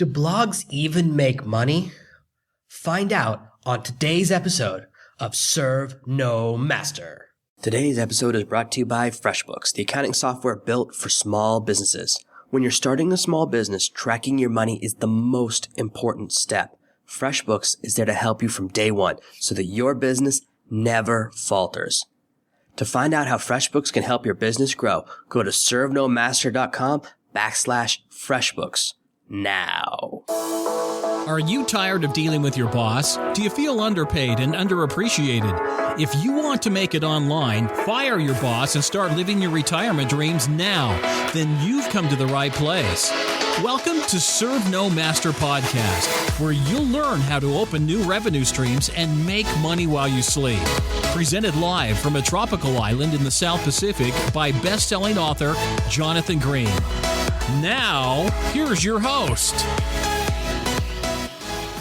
Do blogs even make money? Find out on today's episode of Serve No Master. Today's episode is brought to you by FreshBooks, the accounting software built for small businesses. When you're starting a small business, tracking your money is the most important step. FreshBooks is there to help you from day one so that your business never falters. To find out how FreshBooks can help your business grow, go to servenomaster.com/FreshBooks now. Are you tired of dealing with your boss? Do you feel underpaid and underappreciated? If you want to make it online, fire your boss and start living your retirement dreams now, then you've come to the right place. Welcome to Serve No Master Podcast, where you'll learn how to open new revenue streams and make money while you sleep. Presented live from a tropical island in the South Pacific by best-selling author Jonathan Green. Now, here's your host.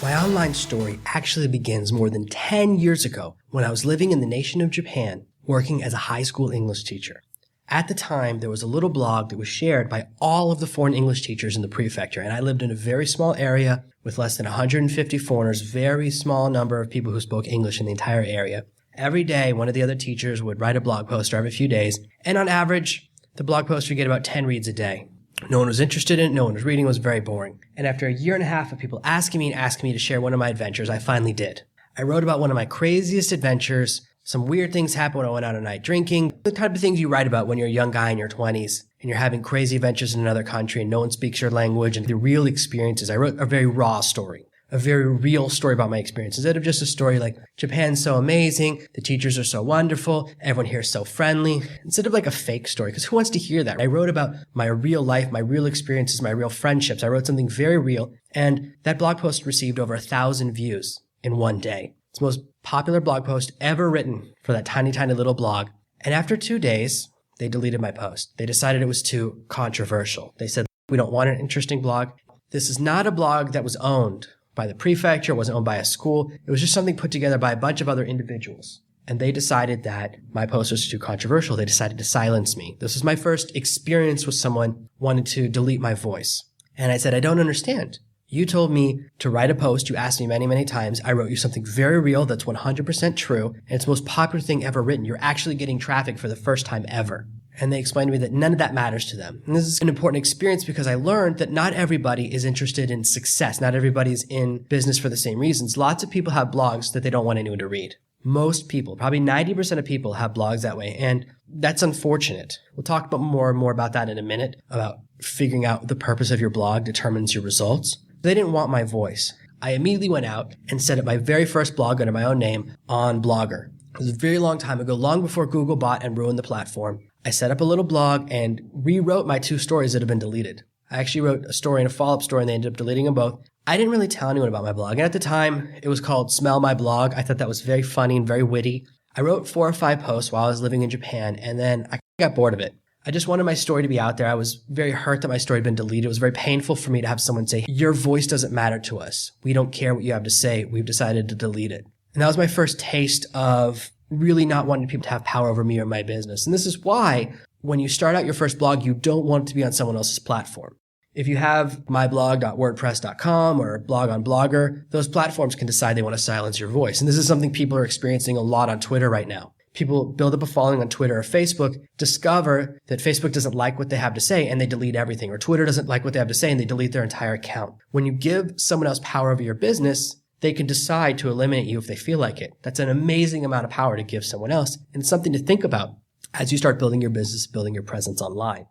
My online story actually begins more than 10 years ago when I was living in the nation of Japan, working as a high school English teacher. At the time, there was a little blog that was shared by all of the foreign English teachers in the prefecture, and I lived in a very small area with less than 150 foreigners, very small number of people who spoke English in the entire area. Every day, one of the other teachers would write a blog post every few days, and on average, the blog post would get about 10 reads a day. No one was interested in it, no one was reading, it was very boring. And after a year and a half of people asking me to share one of my adventures, I finally did. I wrote about one of my craziest adventures. Some weird things happened when I went out at night drinking, the type of things you write about when you're a young guy in your 20s and you're having crazy adventures in another country and no one speaks your language and the real experiences. I wrote a very raw story, a very real story about my experience. Instead of just a story like, Japan's so amazing, the teachers are so wonderful, everyone here is so friendly. Instead of like a fake story, because who wants to hear that? I wrote about my real life, my real experiences, my real friendships. I wrote something very real, and that blog post received over 1,000 views in one day. It's the most popular blog post ever written for that tiny, tiny little blog. And after 2 days, they deleted my post. They decided it was too controversial. They said, we don't want an interesting blog. This is not a blog that was owned by the prefecture, it wasn't owned by a school. It was just something put together by a bunch of other individuals. And they decided that my post was too controversial. They decided to silence me. This was my first experience with someone wanting to delete my voice. And I said, I don't understand. You told me to write a post. You asked me many, many times. I wrote you something very real that's 100% true. And it's the most popular thing ever written. You're actually getting traffic for the first time ever. And they explained to me that none of that matters to them. And this is an important experience because I learned that not everybody is interested in success. Not everybody's in business for the same reasons. Lots of people have blogs that they don't want anyone to read. Most people, probably 90% of people have blogs that way. And that's unfortunate. We'll talk about more and more about that in a minute, about figuring out the purpose of your blog determines your results. They didn't want my voice. I immediately went out and set up my very first blog under my own name on Blogger. It was a very long time ago, long before Google bought and ruined the platform. I set up a little blog and rewrote my 2 stories that had been deleted. I actually wrote a story and a follow-up story, and they ended up deleting them both. I didn't really tell anyone about my blog. And at the time, it was called Smell My Blog. I thought that was very funny and very witty. I wrote 4 or 5 posts while I was living in Japan, and then I got bored of it. I just wanted my story to be out there. I was very hurt that my story had been deleted. It was very painful for me to have someone say, your voice doesn't matter to us. We don't care what you have to say. We've decided to delete it. And that was my first taste of really not wanting people to have power over me or my business. And this is why when you start out your first blog, you don't want it to be on someone else's platform. If you have myblog.wordpress.com or a blog on Blogger, those platforms can decide they want to silence your voice. And this is something people are experiencing a lot on Twitter right now. People build up a following on Twitter or Facebook, discover that Facebook doesn't like what they have to say, and they delete everything. Or Twitter doesn't like what they have to say, and they delete their entire account. When you give someone else power over your business, they can decide to eliminate you if they feel like it. That's an amazing amount of power to give someone else, and it's something to think about as you start building your business, building your presence online.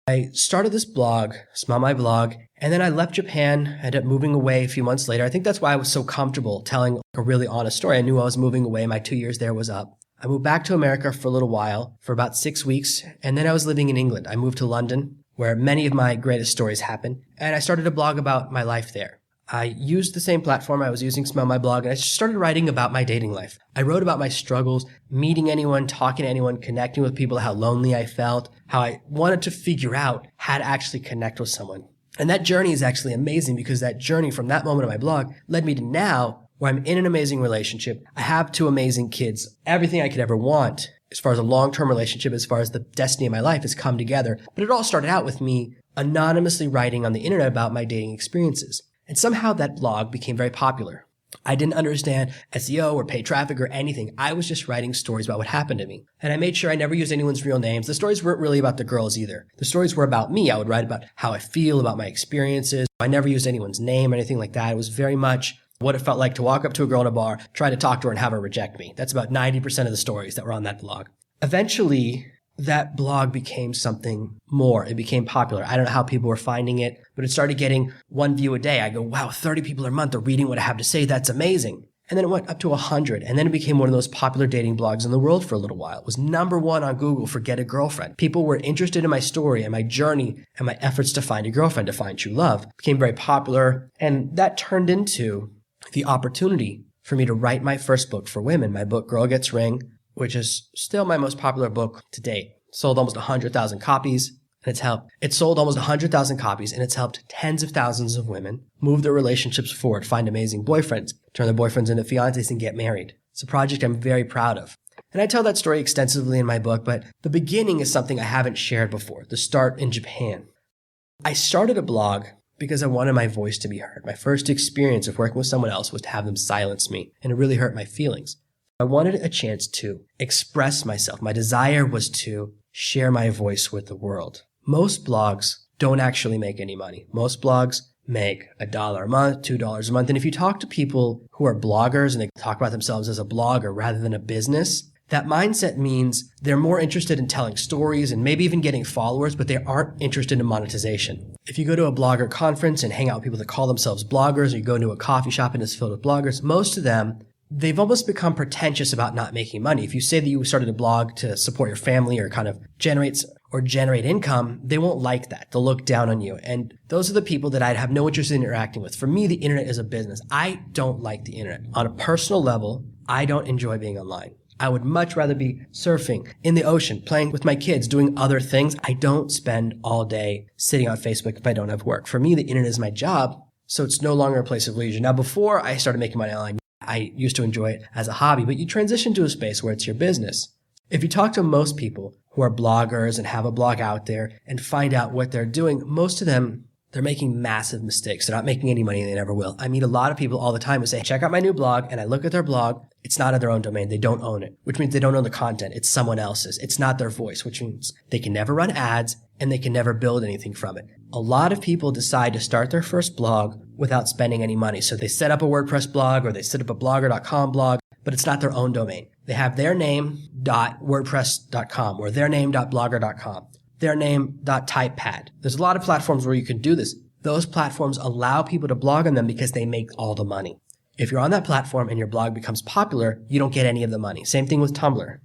I started this blog, Smell My Blog, and then I left Japan, ended up moving away a few months later. I think that's why I was so comfortable telling a really honest story. I knew I was moving away. My 2 years there was up. I moved back to America for a little while, for about 6 weeks, and then I was living in England. I moved to London, where many of my greatest stories happen, and I started a blog about my life there. I used the same platform I was using, Smell My Blog, and I started writing about my dating life. I wrote about my struggles, meeting anyone, talking to anyone, connecting with people, how lonely I felt, how I wanted to figure out how to actually connect with someone. And that journey is actually amazing because that journey from that moment on my blog led me to now, where I'm in an amazing relationship. I have 2 amazing kids. Everything I could ever want as far as a long-term relationship, as far as the destiny of my life has come together. But it all started out with me anonymously writing on the internet about my dating experiences. And somehow that blog became very popular. I didn't understand SEO or paid traffic or anything. I was just writing stories about what happened to me. And I made sure I never used anyone's real names. The stories weren't really about the girls either. The stories were about me. I would write about how I feel, about my experiences. I never used anyone's name or anything like that. It was very much what it felt like to walk up to a girl in a bar, try to talk to her and have her reject me. That's about 90% of the stories that were on that blog. Eventually, that blog became something more. It became popular. I don't know how people were finding it, but it started getting 1 view a day. I go, wow, 30 people a month are reading what I have to say. That's amazing. And then it went up to 100. And then it became one of the most popular dating blogs in the world for a little while. It was #1 on Google for Get a Girlfriend. People were interested in my story and my journey and my efforts to find a girlfriend, to find true love. It became very popular. And that turned into the opportunity for me to write my first book for women, my book, Girl Gets Ring, which is still my most popular book to date. Sold almost 100,000 copies, and it's sold almost 100,000 copies, and it's helped tens of thousands of women move their relationships forward, find amazing boyfriends, turn their boyfriends into fiancés, and get married. It's a project I'm very proud of. And I tell that story extensively in my book, but the beginning is something I haven't shared before, the start in Japan. I started a blog because I wanted my voice to be heard. My first experience of working with someone else was to have them silence me, and it really hurt my feelings. I wanted a chance to express myself. My desire was to share my voice with the world. Most blogs don't actually make any money. Most blogs make $1 a month, $2 a month. And if you talk to people who are bloggers and they talk about themselves as a blogger rather than a business, that mindset means they're more interested in telling stories and maybe even getting followers, but they aren't interested in monetization. If you go to a blogger conference and hang out with people that call themselves bloggers, or you go to a coffee shop and it's filled with bloggers, most of them, they've almost become pretentious about not making money. If you say that you started a blog to support your family or kind of generate income, they won't like that. They'll look down on you. And those are the people that I'd have no interest in interacting with. For me, the internet is a business. I don't like the internet. On a personal level, I don't enjoy being online. I would much rather be surfing in the ocean, playing with my kids, doing other things. I don't spend all day sitting on Facebook if I don't have work. For me, the internet is my job, so it's no longer a place of leisure. Now, before I started making money online, I used to enjoy it as a hobby, but you transition to a space where it's your business. If you talk to most people who are bloggers and have a blog out there and find out what they're doing, most of them, they're making massive mistakes. They're not making any money and they never will. I meet a lot of people all the time who say, check out my new blog, and I look at their blog. It's not in their own domain. They don't own it, which means they don't own the content. It's someone else's. It's not their voice, which means they can never run ads and they can never build anything from it. A lot of people decide to start their first blog without spending any money. So they set up a WordPress blog or they set up a blogger.com blog, but it's not their own domain. They have their name.wordpress.com or their name.blogger.com, their name.typepad. There's a lot of platforms where you can do this. Those platforms allow people to blog on them because they make all the money. If you're on that platform and your blog becomes popular, you don't get any of the money. Same thing with Tumblr.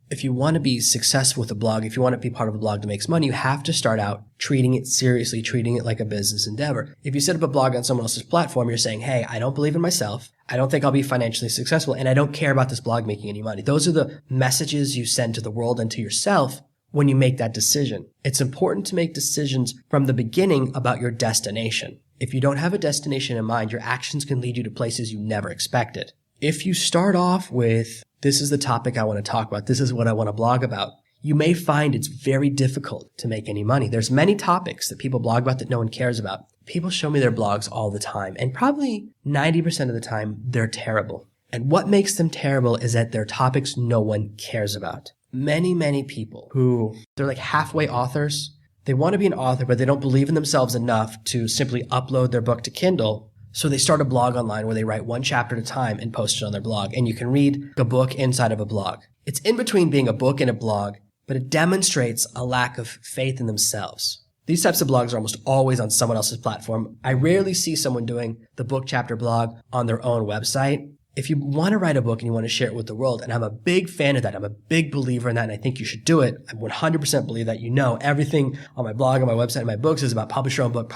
If you want to be successful with a blog, if you want to be part of a blog that makes money, you have to start out treating it seriously, treating it like a business endeavor. If you set up a blog on someone else's platform, you're saying, hey, I don't believe in myself. I don't think I'll be financially successful, and I don't care about this blog making any money. Those are the messages you send to the world and to yourself when you make that decision. It's important to make decisions from the beginning about your destination. If you don't have a destination in mind, your actions can lead you to places you never expected. If you start off with, this is the topic I want to talk about, this is what I want to blog about, you may find it's very difficult to make any money. There's many topics that people blog about that no one cares about. People show me their blogs all the time, and probably 90% of the time, they're terrible. And what makes them terrible is that they're topics no one cares about. Many people who, they're like halfway authors. They want to be an author, but they don't believe in themselves enough to simply upload their book to Kindle. So they start a blog online where they write one chapter at a time and post it on their blog. And you can read a book inside of a blog. It's in between being a book and a blog, but it demonstrates a lack of faith in themselves. These types of blogs are almost always on someone else's platform. I rarely see someone doing the book chapter blog on their own website. If you want to write a book and you want to share it with the world, and I'm a big fan of that, I'm a big believer in that, and I think you should do it. I 100% believe that. You know, everything on my blog, on my website, and my books is about publish your own book,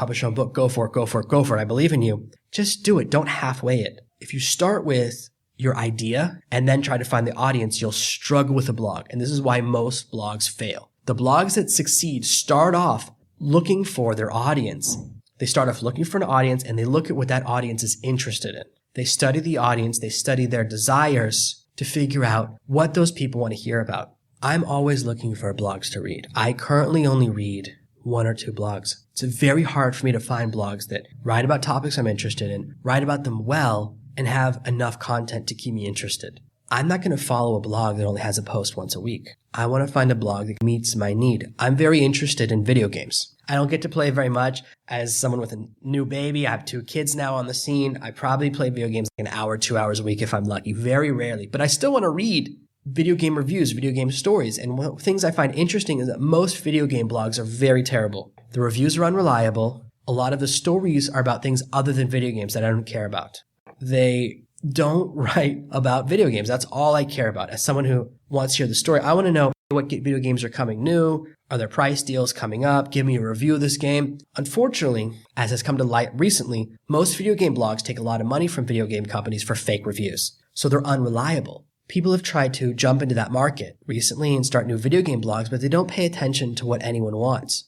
go for it, go for it, go for it. I believe in you. Just do it. Don't halfway it. If you start with your idea and then try to find the audience, you'll struggle with a blog. And this is why most blogs fail. The blogs that succeed start off looking for their audience. They start off looking for an audience and they look at what that audience is interested in. They study the audience, they study their desires to figure out what those people want to hear about. I'm always looking for blogs to read. I currently only read 1 or 2 blogs. It's very hard for me to find blogs that write about topics I'm interested in, write about them well, and have enough content to keep me interested. I'm not going to follow a blog that only has a post once a week. I want to find a blog that meets my need. I'm very interested in video games. I don't get to play very much. As someone with a new baby, I have 2 kids now on the scene. I probably play video games like an hour, 2 hours a week if I'm lucky, very rarely. But I still want to read video game reviews, video game stories. And one of the things I find interesting is that most video game blogs are very terrible. The reviews are unreliable. A lot of the stories are about things other than video games that I don't care about. They don't write about video games. That's all I care about. As someone who wants to hear the story, I want to know what video games are coming new. Are there price deals coming up? Give me a review of this game. Unfortunately, as has come to light recently, most video game blogs take a lot of money from video game companies for fake reviews. So they're unreliable. People have tried to jump into that market recently and start new video game blogs, but they don't pay attention to what anyone wants.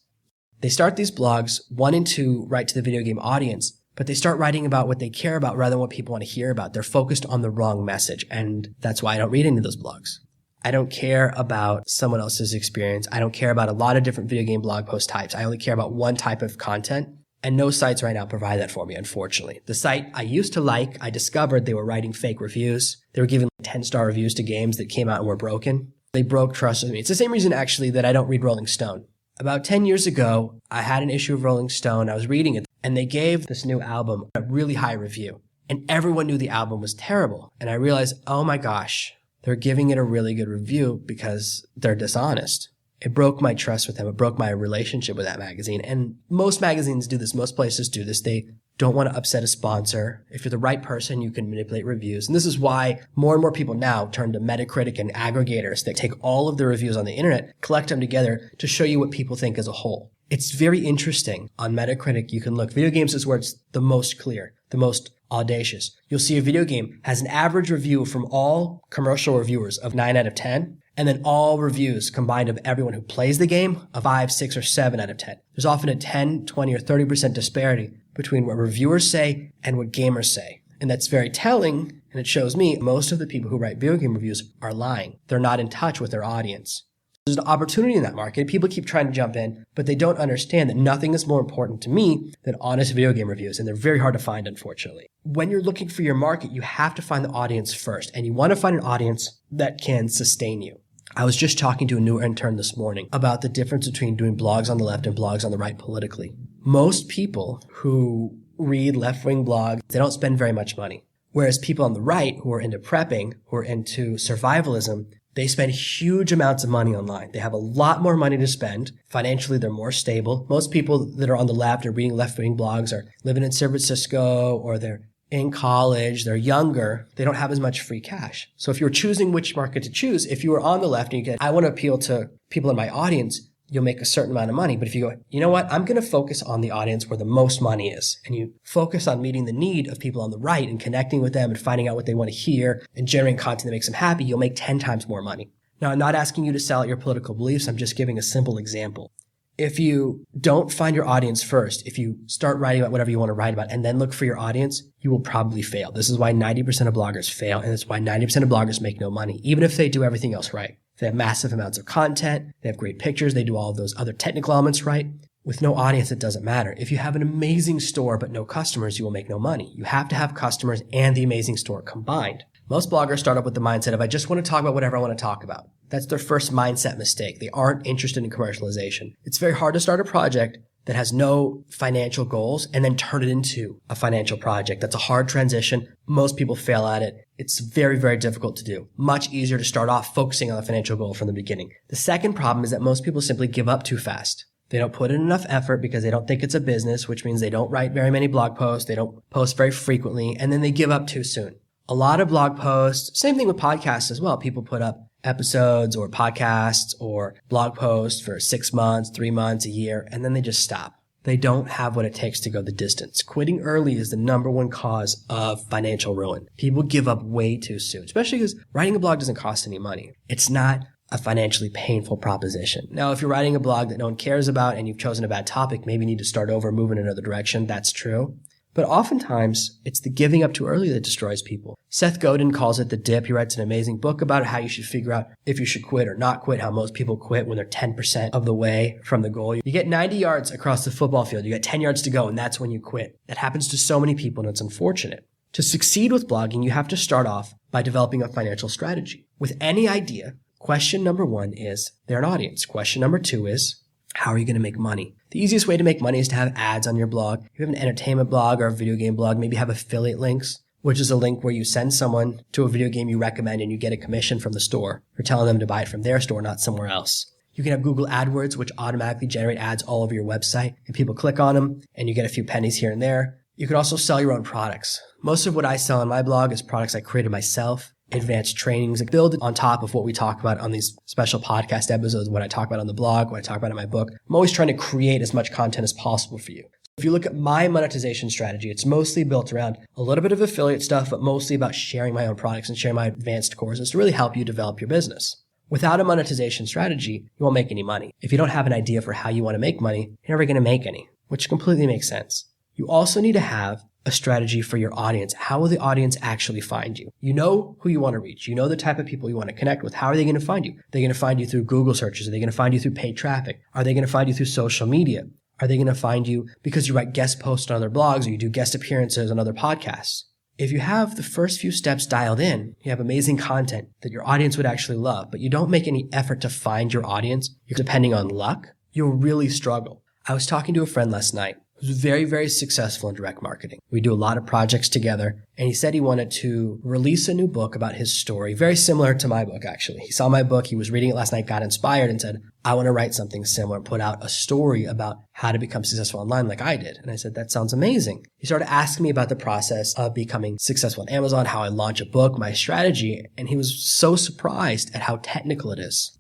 They start these blogs wanting to write to the video game audience, but they start writing about what they care about rather than what people want to hear about. They're focused on the wrong message, and that's why I don't read any of those blogs. I don't care about someone else's experience. I don't care about a lot of different video game blog post types. I only care about one type of content, and no sites right now provide that for me, unfortunately. The site I used to like, I discovered they were writing fake reviews. They were giving 10-star reviews to games that came out and were broken. They broke trust with me. It's the same reason, actually, that I don't read Rolling Stone. About 10 years ago, I had an issue of Rolling Stone. I was reading it, and they gave this new album a really high review. And everyone knew the album was terrible. And I realized, oh my gosh, they're giving it a really good review because they're dishonest. It broke my trust with them. It broke my relationship with that magazine. And most magazines do this. Most places do this. They don't want to upset a sponsor. If you're the right person, you can manipulate reviews. And this is why more and more people now turn to Metacritic and aggregators that take all of the reviews on the internet, collect them together to show you what people think as a whole. It's very interesting. On Metacritic, you can look. Video games is where it's the most clear, the most audacious. You'll see a video game has an average review from all commercial reviewers of 9 out of 10. And then all reviews combined of everyone who plays the game, a 5, 6, or 7 out of 10. There's often a 10, 20, or 30% disparity between what reviewers say and what gamers say. And that's very telling, and it shows me most of the people who write video game reviews are lying. They're not in touch with their audience. There's an opportunity in that market. People keep trying to jump in, but they don't understand that nothing is more important to me than honest video game reviews, and they're very hard to find, unfortunately. When you're looking for your market, you have to find the audience first, and you want to find an audience that can sustain you. I was just talking to a new intern this morning about the difference between doing blogs on the left and blogs on the right politically. Most people who read left-wing blogs, they don't spend very much money. Whereas people on the right who are into prepping, who are into survivalism, they spend huge amounts of money online. They have a lot more money to spend. Financially, they're more stable. Most people that are on the left or reading left-wing blogs are living in San Francisco, or they're in college, they're younger, they don't have as much free cash. So if you're choosing which market to choose, if you were on the left and you get, I want to appeal to people in my audience, you'll make a certain amount of money. But if you go, you know what, I'm going to focus on the audience where the most money is, and you focus on meeting the need of people on the right and connecting with them and finding out what they want to hear and generating content that makes them happy, you'll make 10 times more money. Now, I'm not asking you to sell out your political beliefs. I'm just giving a simple example. If you don't find your audience first, if you start writing about whatever you want to write about and then look for your audience, you will probably fail. This is why 90% of bloggers fail, and it's why 90% of bloggers make no money, even if they do everything else right. They have massive amounts of content, they have great pictures, they do all of those other technical elements right. With no audience, it doesn't matter. If you have an amazing store but no customers, you will make no money. You have to have customers and the amazing store combined. Most bloggers start up with the mindset of, I just want to talk about whatever I want to talk about. That's their first mindset mistake. They aren't interested in commercialization. It's very hard to start a project that has no financial goals and then turn it into a financial project. That's a hard transition. Most people fail at it. It's very, very difficult to do. Much easier to start off focusing on the financial goal from the beginning. The second problem is that most people simply give up too fast. They don't put in enough effort because they don't think it's a business, which means they don't write very many blog posts. They don't post very frequently, and then they give up too soon. A lot of blog posts, same thing with podcasts as well. People put up episodes or podcasts or blog posts for 6 months, 3 months, a year, and then they just stop. They don't have what it takes to go the distance. Quitting early is the number one cause of financial ruin. People give up way too soon, especially because writing a blog doesn't cost any money. It's not a financially painful proposition. Now, if you're writing a blog that no one cares about and you've chosen a bad topic, maybe you need to start over, move in another direction. That's true. But oftentimes, it's the giving up too early that destroys people. Seth Godin calls it the dip. He writes an amazing book about how you should figure out if you should quit or not quit, how most people quit when they're 10% of the way from the goal. You get 90 yards across the football field. You got 10 yards to go, and that's when you quit. That happens to so many people, and it's unfortunate. To succeed with blogging, you have to start off by developing a financial strategy. With any idea, question number 1 is there an audience? Question number 2 is, how are you going to make money? The easiest way to make money is to have ads on your blog. If you have an entertainment blog or a video game blog, maybe have affiliate links, which is a link where you send someone to a video game you recommend and you get a commission from the store for telling them to buy it from their store, not somewhere else. You can have Google AdWords, which automatically generate ads all over your website, and people click on them and you get a few pennies here and there. You can also sell your own products. Most of what I sell on my blog is products I created myself, advanced trainings that build on top of what we talk about on these special podcast episodes, what I talk about on the blog, what I talk about in my book. I'm always trying to create as much content as possible for you. If you look at my monetization strategy, it's mostly built around a little bit of affiliate stuff, but mostly about sharing my own products and sharing my advanced courses to really help you develop your business. Without a monetization strategy, you won't make any money. If you don't have an idea for how you want to make money, you're never going to make any, which completely makes sense. You also need to have a strategy for your audience. How will the audience actually find you? You know who you want to reach. You know the type of people you want to connect with. How are they going to find you? Are they going to find you through Google searches? Are they going to find you through paid traffic? Are they going to find you through social media? Are they going to find you because you write guest posts on other blogs or you do guest appearances on other podcasts? If you have the first few steps dialed in, you have amazing content that your audience would actually love, but you don't make any effort to find your audience, you're depending on luck, you'll really struggle. I was talking to a friend last night who's very, very successful in direct marketing. We do a lot of projects together, and he said he wanted to release a new book about his story, very similar to my book, actually. He saw my book, he was reading it last night, got inspired, and said, I want to write something similar, put out a story about how to become successful online like I did. And I said, that sounds amazing. He started asking me about the process of becoming successful on Amazon, how I launch a book, my strategy, and he was so surprised at how technical it is.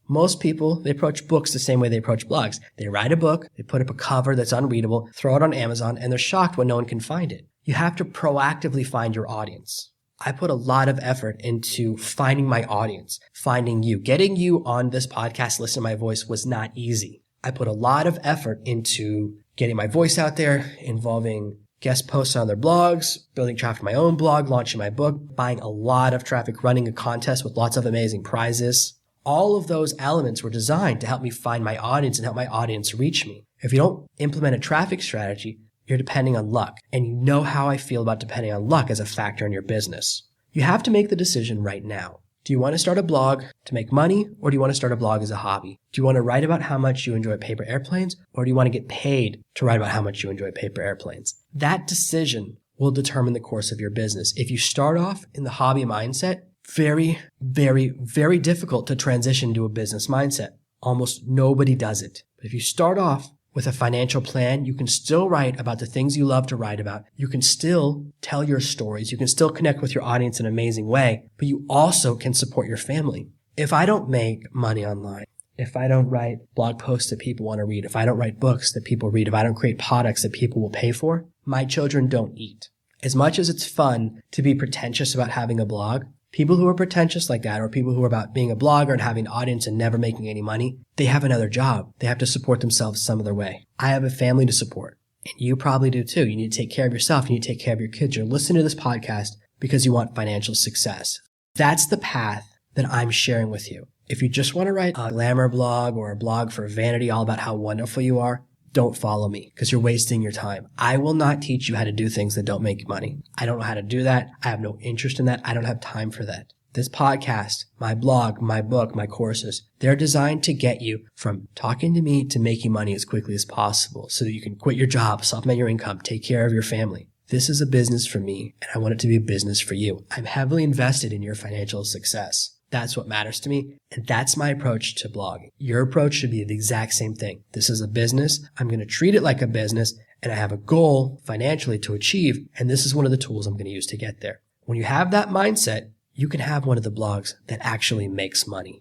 Most people, they approach books the same way they approach blogs. They write a book, they put up a cover that's unreadable, throw it on Amazon, and they're shocked when no one can find it. You have to proactively find your audience. I put a lot of effort into finding my audience, finding you. Getting you on this podcast, listen to my voice, was not easy. I put a lot of effort into getting my voice out there, involving guest posts on their blogs, building traffic to my own blog, launching my book, buying a lot of traffic, running a contest with lots of amazing prizes. All of those elements were designed to help me find my audience and help my audience reach me. If you don't implement a traffic strategy, you're depending on luck. And you know how I feel about depending on luck as a factor in your business. You have to make the decision right now. Do you want to start a blog to make money, or do you want to start a blog as a hobby? Do you want to write about how much you enjoy paper airplanes, or do you want to get paid to write about how much you enjoy paper airplanes? That decision will determine the course of your business. If you start off in the hobby mindset, very, very, very difficult to transition to a business mindset. Almost nobody does it. But if you start off with a financial plan, you can still write about the things you love to write about. You can still tell your stories. You can still connect with your audience in an amazing way, but you also can support your family. If I don't make money online, if I don't write blog posts that people want to read, if I don't write books that people read, if I don't create products that people will pay for, my children don't eat. As much as it's fun to be pretentious about having a blog, people who are pretentious like that, or people who are about being a blogger and having an audience and never making any money, they have another job. They have to support themselves some other way. I have a family to support, and you probably do too. You need to take care of yourself. You need to take care of your kids. You're listening to this podcast because you want financial success. That's the path that I'm sharing with you. If you just want to write a glamour blog or a blog for vanity all about how wonderful you are, don't follow me because you're wasting your time. I will not teach you how to do things that don't make money. I don't know how to do that. I have no interest in that. I don't have time for that. This podcast, my blog, my book, my courses, they're designed to get you from talking to me to making money as quickly as possible so that you can quit your job, supplement your income, take care of your family. This is a business for me, and I want it to be a business for you. I'm heavily invested in your financial success. That's what matters to me, and that's my approach to blogging. Your approach should be the exact same thing. This is a business. I'm going to treat it like a business, and I have a goal financially to achieve, and this is one of the tools I'm going to use to get there. When you have that mindset, you can have one of the blogs that actually makes money.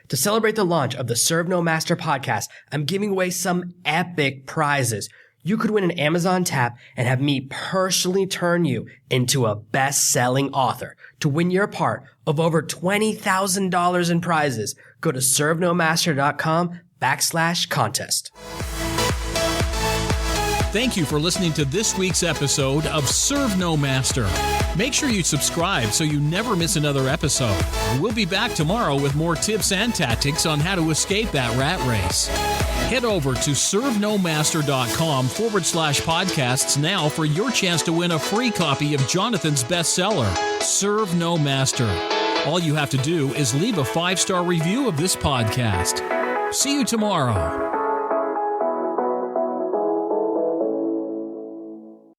To celebrate the launch of the Serve No Master podcast, I'm giving away some epic prizes. You could win an Amazon tap and have me personally turn you into a best-selling author. To win your part of over $20,000 in prizes, go to servenomaster.com/contest. Thank you for listening to this week's episode of Serve No Master. Make sure you subscribe so you never miss another episode. We'll be back tomorrow with more tips and tactics on how to escape that rat race. Head over to servenomaster.com/podcasts now for your chance to win a free copy of Jonathan's bestseller, Serve No Master. All you have to do is leave a 5-star review of this podcast. See you tomorrow.